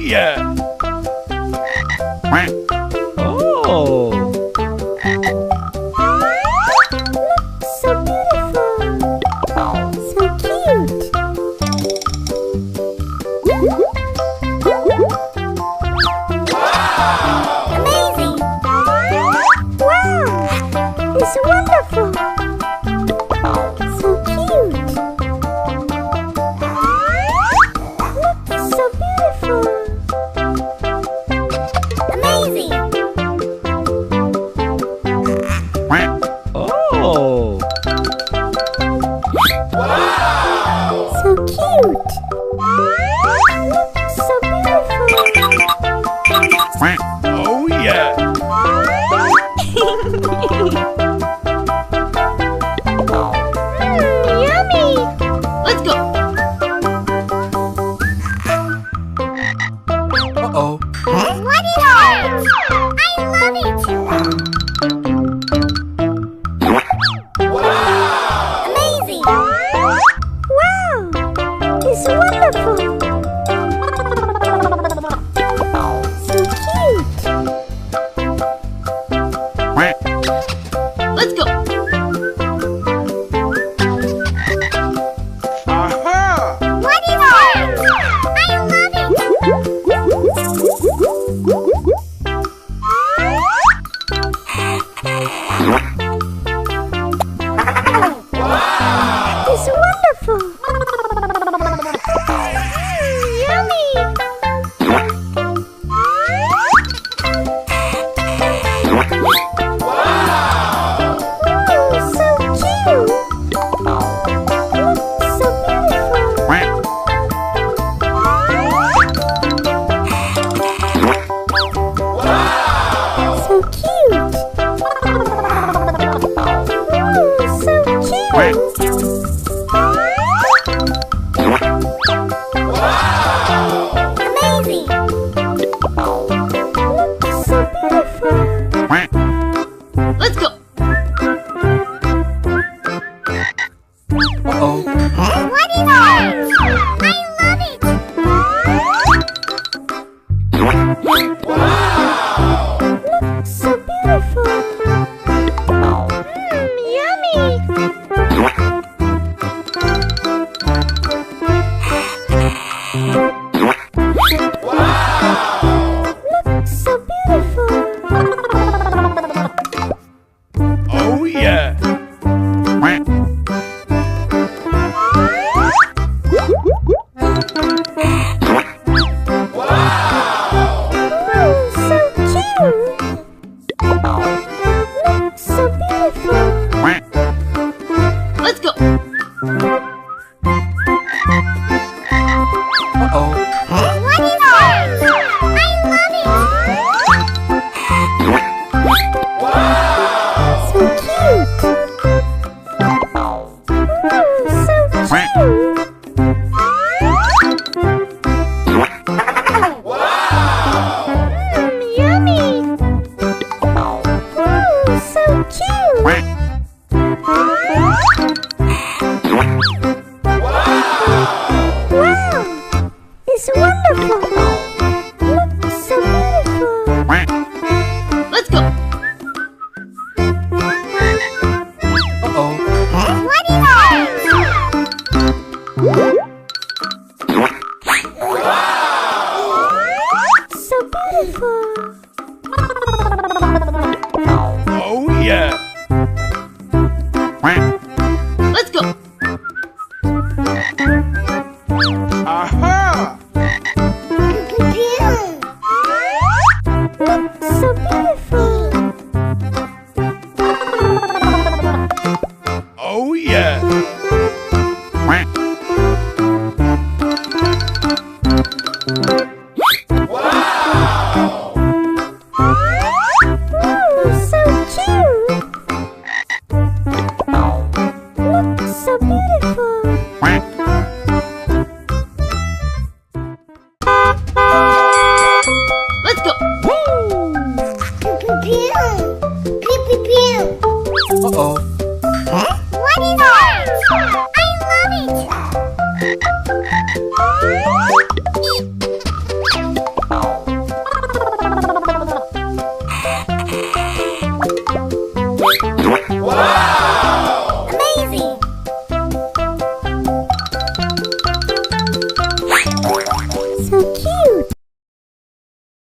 yeah! Oh! So beautiful. So cute. Amazing. Wow. It's wonderful. So cute. Look, so beautiful. Amazing. Oh! So cute. So beautiful. Oh yeah! Yummy. Let's go. Uh-oh. What is that? I love it. Amazing. Wow. It's wonderful. So cute. Let's go. Aha! What is that? I love it. It's wonderful. Yummy. Ooh, so cute. So beautiful. So cute. Ooh, so cute. Amazing. Look, so beautiful. Let's go. Uh-oh. What is that? I love it. Look, so beautiful. Yummy. Look, so beautiful. Oh yeah! Ooh, so cute. Look, so beautiful. Let's go. Uh-oh. What is that? I love it. So cute. Ooh, so cute. Yummy. Ooh, so cute. Wow. It's wonderful. Look, so beautiful. Let's go. Uh-oh. What is that? So beautiful. Oh yeah! Let's go. Aha! Look, so beautiful. Oh yeah! Ooh, so cute. Look, so beautiful. Let's go. Uh-oh. What is that? I love it.